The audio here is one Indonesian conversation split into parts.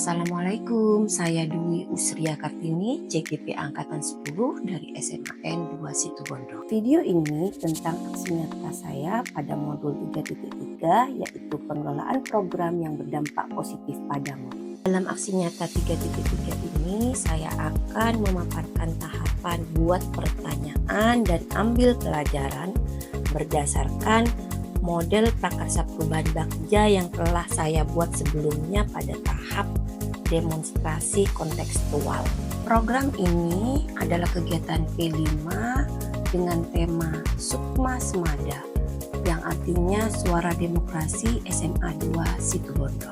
Assalamualaikum, saya Dwi Usria Kartini, CGP Angkatan 10 dari SMAN 2 Situbondo. Video ini tentang aksi nyata saya pada modul 3.3, yaitu pengelolaan program yang berdampak positif padamu. Dalam aksi nyata 3.3 ini, saya akan memaparkan tahapan buat pertanyaan dan ambil pelajaran berdasarkan model prakarsa perubahan Bagja yang telah saya buat sebelumnya pada tahap demonstrasi kontekstual. Program ini adalah kegiatan P5 dengan tema Sukma Semada, yang artinya Suara Demokrasi SMA 2 Situbondo.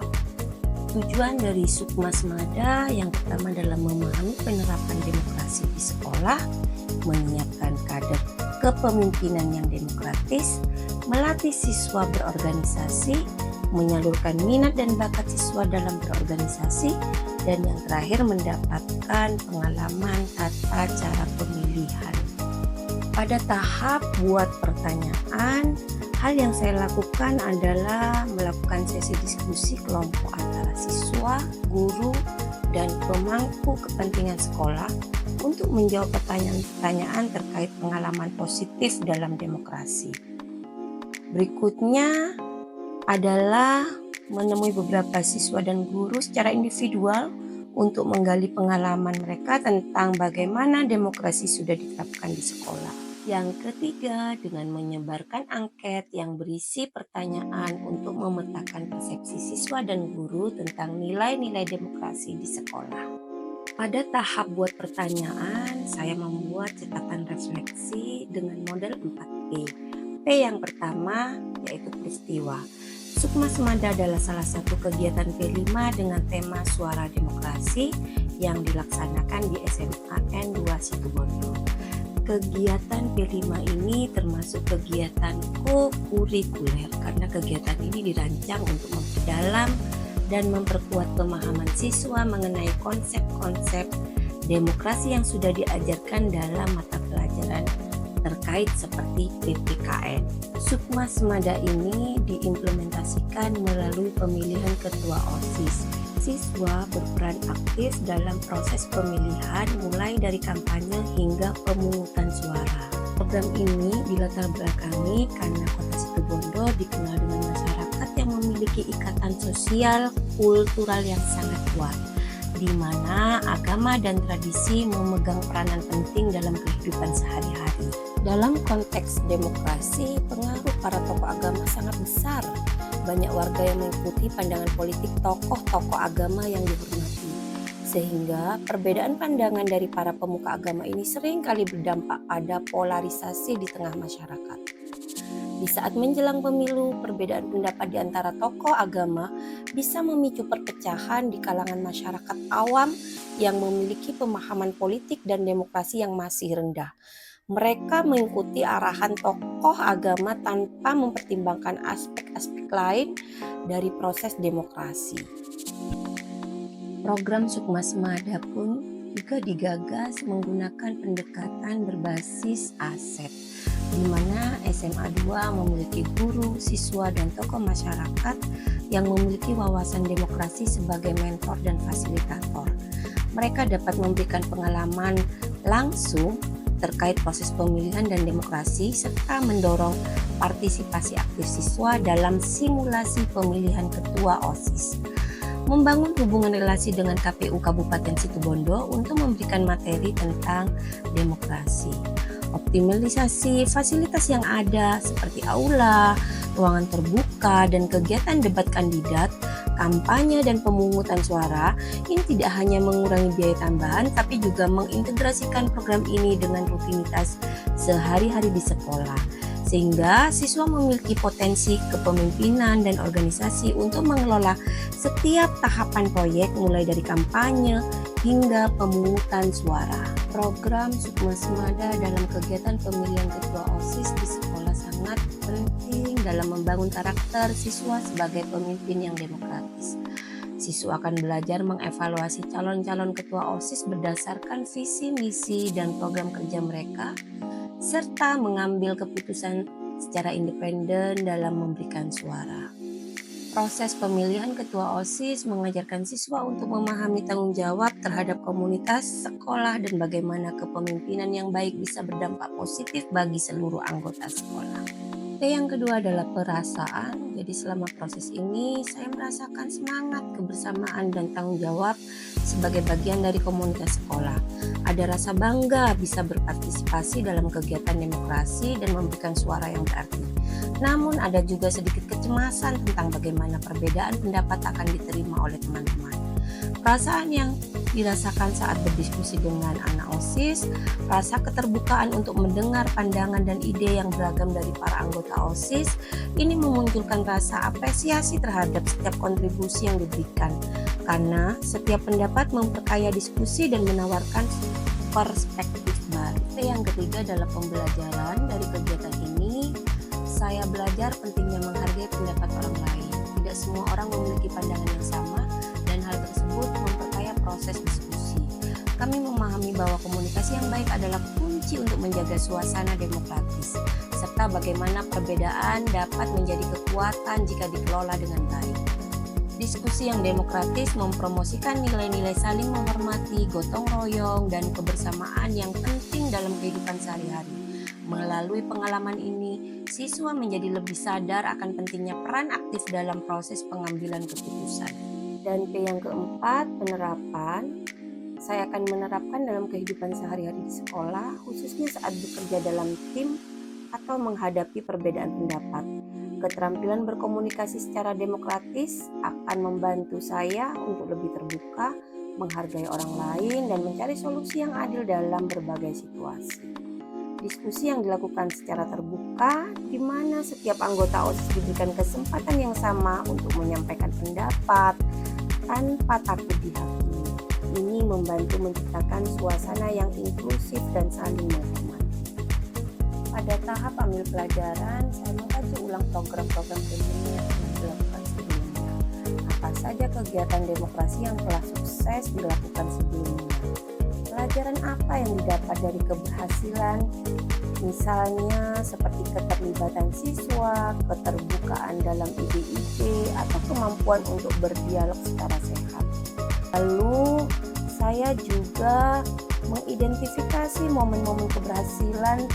Tujuan dari Sukma Semada yang pertama adalah memahami penerapan demokrasi di sekolah, menyiapkan kader kepemimpinan yang demokratis, melatih siswa berorganisasi, menyalurkan minat dan bakat siswa dalam berorganisasi, dan yang terakhir mendapatkan pengalaman tata cara pemilihan. Pada tahap buat pertanyaan, hal yang saya lakukan adalah melakukan sesi diskusi kelompok antara siswa, guru, dan pemangku kepentingan sekolah untuk menjawab pertanyaan-pertanyaan terkait pengalaman positif dalam demokrasi. Berikutnya adalah menemui beberapa siswa dan guru secara individual untuk menggali pengalaman mereka tentang bagaimana demokrasi sudah diterapkan di sekolah. Yang ketiga, dengan menyebarkan angket yang berisi pertanyaan untuk memetakan persepsi siswa dan guru tentang nilai-nilai demokrasi di sekolah. Pada tahap buat pertanyaan, saya membuat catatan refleksi dengan model 4P. P yang pertama yaitu peristiwa. Sukma Semada adalah salah satu kegiatan P5 dengan tema Suara Demokrasi yang dilaksanakan di SMAN 2 Situbondo. Kegiatan P5 ini termasuk kegiatan co-kurikuler karena kegiatan ini dirancang untuk memperdalam dan memperkuat pemahaman siswa mengenai konsep-konsep demokrasi yang sudah diajarkan dalam mata pelajaran terkait seperti PPKN. Sukma Semada ini diimplementasikan melalui pemilihan ketua OSIS. Siswa berperan aktif dalam proses pemilihan mulai dari kampanye hingga pemungutan suara. Program ini dilatar belakangi karena Kota Situbondo dikenal dengan masyarakat yang memiliki ikatan sosial kultural yang sangat kuat, di mana agama dan tradisi memegang peranan penting dalam kehidupan sehari-hari. Dalam konteks demokrasi, pengaruh para tokoh agama sangat besar. Banyak warga yang mengikuti pandangan politik tokoh-tokoh agama yang dihormati, sehingga perbedaan pandangan dari para pemuka agama ini sering kali berdampak pada polarisasi di tengah masyarakat. Di saat menjelang pemilu, perbedaan pendapat di antara tokoh agama bisa memicu perpecahan di kalangan masyarakat awam yang memiliki pemahaman politik dan demokrasi yang masih rendah. Mereka mengikuti arahan tokoh agama tanpa mempertimbangkan aspek-aspek lain dari proses demokrasi. Program Sukma Semada pun juga digagas menggunakan pendekatan berbasis aset, di mana SMA 2 memiliki guru, siswa, dan tokoh masyarakat yang memiliki wawasan demokrasi sebagai mentor dan fasilitator. Mereka dapat memberikan pengalaman langsung terkait proses pemilihan dan demokrasi serta mendorong partisipasi aktif siswa dalam simulasi pemilihan ketua OSIS. Membangun hubungan relasi dengan KPU Kabupaten Situbondo untuk memberikan materi tentang demokrasi. Optimalisasi fasilitas yang ada seperti aula, ruangan terbuka, dan kegiatan debat kandidat, kampanye, dan pemungutan suara ini tidak hanya mengurangi biaya tambahan tapi juga mengintegrasikan program ini dengan rutinitas sehari-hari di sekolah, sehingga siswa memiliki potensi kepemimpinan dan organisasi untuk mengelola setiap tahapan proyek mulai dari kampanye hingga pemungutan suara. Program Sukma Semada dalam kegiatan pemilihan ketua OSIS di sekolah sangat penting dalam membangun karakter siswa sebagai pemimpin yang demokratis. Siswa akan belajar mengevaluasi calon-calon ketua OSIS berdasarkan visi, misi, dan program kerja mereka, serta mengambil keputusan secara independen dalam memberikan suara. Proses pemilihan ketua OSIS mengajarkan siswa untuk memahami tanggung jawab terhadap komunitas, sekolah, dan bagaimana kepemimpinan yang baik bisa berdampak positif bagi seluruh anggota sekolah. Yang kedua adalah perasaan. Jadi selama proses ini saya merasakan semangat, kebersamaan, dan tanggung jawab sebagai bagian dari komunitas sekolah. Ada rasa bangga bisa berpartisipasi dalam kegiatan demokrasi dan memberikan suara yang berarti. Namun ada juga sedikit kecemasan tentang bagaimana perbedaan pendapat akan diterima oleh teman-teman. Perasaan yang dirasakan saat berdiskusi dengan anak OSIS, rasa keterbukaan untuk mendengar pandangan dan ide yang beragam dari para anggota OSIS, ini memunculkan rasa apresiasi terhadap setiap kontribusi yang diberikan, karena setiap pendapat memperkaya diskusi dan menawarkan perspektif baru. Yang ketiga adalah pembelajaran. Dari kegiatan ini, saya belajar pentingnya menghargai pendapat orang lain. Tidak semua orang memiliki pandangan yang sama, dan hal tersebut memperkaya proses diskusi. Kami memahami bahwa komunikasi yang baik adalah kunci untuk menjaga suasana demokratis, serta bagaimana perbedaan dapat menjadi kekuatan jika dikelola dengan baik. Diskusi yang demokratis mempromosikan nilai-nilai saling menghormati, gotong royong, dan kebersamaan yang penting dalam kehidupan sehari-hari. Melalui pengalaman ini, siswa menjadi lebih sadar akan pentingnya peran aktif dalam proses pengambilan keputusan. Dan yang keempat, penerapan. Saya akan menerapkan dalam kehidupan sehari-hari di sekolah, khususnya saat bekerja dalam tim atau menghadapi perbedaan pendapat. Keterampilan berkomunikasi secara demokratis akan membantu saya untuk lebih terbuka, menghargai orang lain, dan mencari solusi yang adil dalam berbagai situasi. Diskusi yang dilakukan secara terbuka, di mana setiap anggota OSIS diberikan kesempatan yang sama untuk menyampaikan pendapat tanpa takut dihakimi. Ini membantu menciptakan suasana yang inklusif dan saling menghormati. Pada tahap ambil pelajaran, saya mengkaji ulang program-program pemilihan yang telah dilakukan sebelumnya. Apa saja kegiatan demokrasi yang telah sukses dilakukan sebelumnya? Pelajaran apa yang didapat dari keberhasilan? Misalnya seperti keterlibatan siswa, keterbukaan dalam ide-ide, atau kemampuan untuk berdialog secara sehat. Lalu saya juga mengidentifikasi momen-momen keberhasilan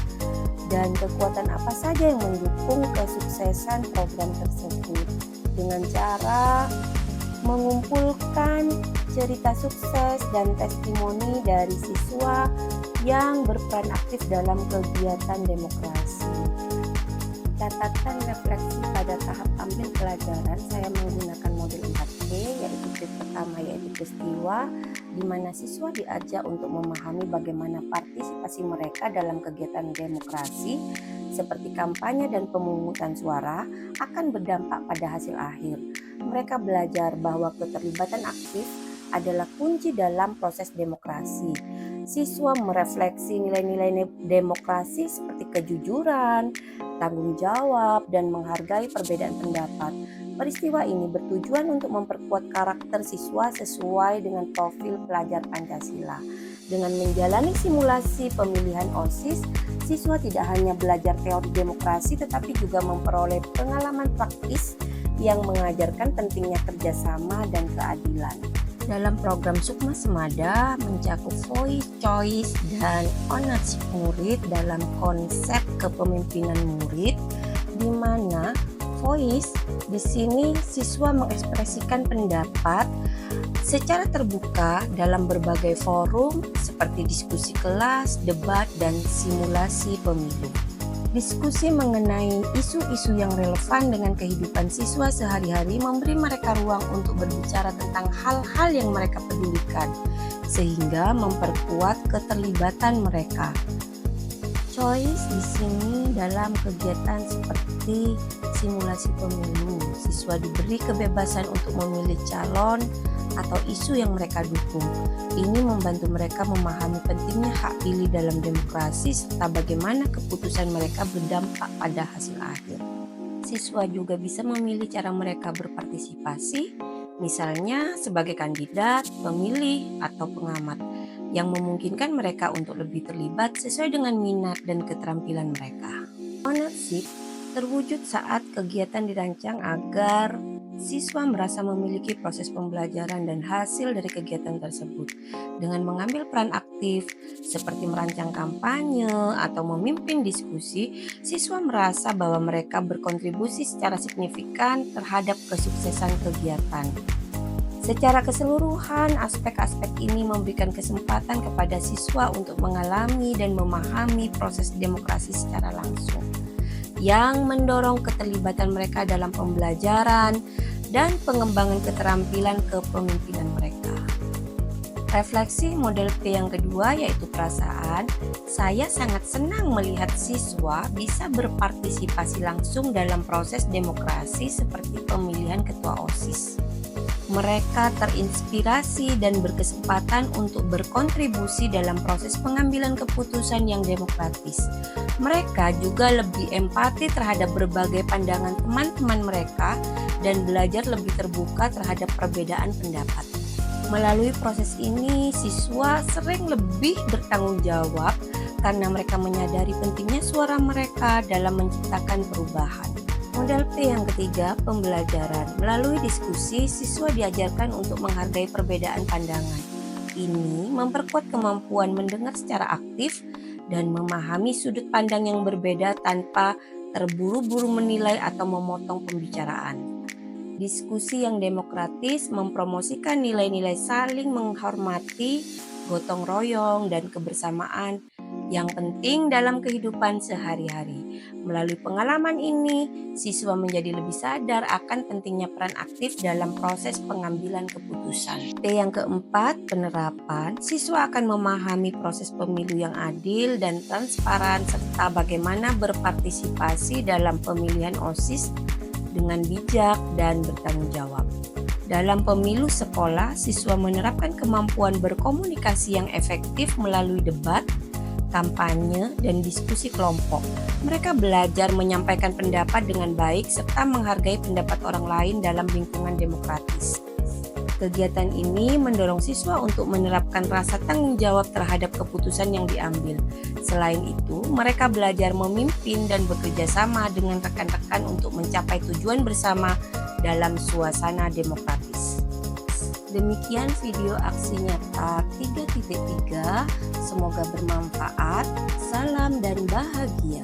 dan kekuatan apa saja yang mendukung kesuksesan program tersebut, dengan cara mengumpulkan cerita sukses dan testimoni dari siswa yang berperan aktif dalam kegiatan demokrasi. Catatan refleksi pada tahap ambil pelajaran, saya menggunakan model 4P, yaitu P pertama yaitu peristiwa, di mana siswa diajak untuk memahami bagaimana partisipasi mereka dalam kegiatan demokrasi seperti kampanye dan pemungutan suara akan berdampak pada hasil akhir. Mereka belajar bahwa keterlibatan aktif adalah kunci dalam proses demokrasi. Siswa merefleksi nilai-nilai demokrasi seperti kejujuran, tanggung jawab, dan menghargai perbedaan pendapat. Peristiwa ini bertujuan untuk memperkuat karakter siswa sesuai dengan profil pelajar Pancasila. Dengan menjalani simulasi pemilihan OSIS, siswa tidak hanya belajar teori demokrasi tetapi juga memperoleh pengalaman praktis yang mengajarkan pentingnya kerjasama dan keadilan. Dalam program Sukma Semada mencakup voice, choice, dan ownership murid dalam konsep kepemimpinan murid, di mana voice di sini siswa mengekspresikan pendapat secara terbuka dalam berbagai forum seperti diskusi kelas, debat, dan simulasi pemilu. Diskusi mengenai isu-isu yang relevan dengan kehidupan siswa sehari-hari memberi mereka ruang untuk berbicara tentang hal-hal yang mereka pedulikan, sehingga memperkuat keterlibatan mereka. Choice di sini dalam kegiatan seperti simulasi pemilu, siswa diberi kebebasan untuk memilih calon atau isu yang mereka dukung. Ini membantu mereka memahami pentingnya hak pilih dalam demokrasi serta bagaimana keputusan mereka berdampak pada hasil akhir. Siswa juga bisa memilih cara mereka berpartisipasi, misalnya sebagai kandidat, pemilih, atau pengamat, yang memungkinkan mereka untuk lebih terlibat sesuai dengan minat dan keterampilan mereka. Ownership terwujud saat kegiatan dirancang agar Siswa merasa memiliki proses pembelajaran dan hasil dari kegiatan tersebut. Dengan mengambil peran aktif seperti merancang kampanye atau memimpin diskusi, siswa merasa bahwa mereka berkontribusi secara signifikan terhadap kesuksesan kegiatan. Secara keseluruhan, aspek-aspek ini memberikan kesempatan kepada siswa untuk mengalami dan memahami proses demokrasi secara langsung, yang mendorong keterlibatan mereka dalam pembelajaran dan pengembangan keterampilan kepemimpinan mereka. Refleksi model P yang kedua yaitu perasaan. Saya sangat senang melihat siswa bisa berpartisipasi langsung dalam proses demokrasi seperti pemilihan ketua OSIS. Mereka terinspirasi dan berkesempatan untuk berkontribusi dalam proses pengambilan keputusan yang demokratis. Mereka juga lebih empati terhadap berbagai pandangan teman-teman mereka dan belajar lebih terbuka terhadap perbedaan pendapat. Melalui proses ini, siswa sering lebih bertanggung jawab karena mereka menyadari pentingnya suara mereka dalam menciptakan perubahan. Model P yang ketiga, pembelajaran. Melalui diskusi, siswa diajarkan untuk menghargai perbedaan pandangan. Ini memperkuat kemampuan mendengar secara aktif dan memahami sudut pandang yang berbeda tanpa terburu-buru menilai atau memotong pembicaraan. Diskusi yang demokratis mempromosikan nilai-nilai saling menghormati, gotong royong, dan kebersamaan yang penting dalam kehidupan sehari-hari. Melalui pengalaman ini, siswa menjadi lebih sadar akan pentingnya peran aktif dalam proses pengambilan keputusan. T yang keempat, penerapan. Siswa akan memahami proses pemilu yang adil dan transparan serta bagaimana berpartisipasi dalam pemilihan OSIS dengan bijak dan bertanggung jawab. Dalam pemilu sekolah, siswa menerapkan kemampuan berkomunikasi yang efektif melalui debat, kampanye, dan diskusi kelompok. Mereka belajar menyampaikan pendapat dengan baik serta menghargai pendapat orang lain dalam lingkungan demokratis. Kegiatan ini mendorong siswa untuk menerapkan rasa tanggung jawab terhadap keputusan yang diambil. Selain itu, mereka belajar memimpin dan bekerja sama dengan rekan-rekan untuk mencapai tujuan bersama dalam suasana demokratis. Demikian video aksi nyata 3.3. Semoga bermanfaat. Salam dan bahagia.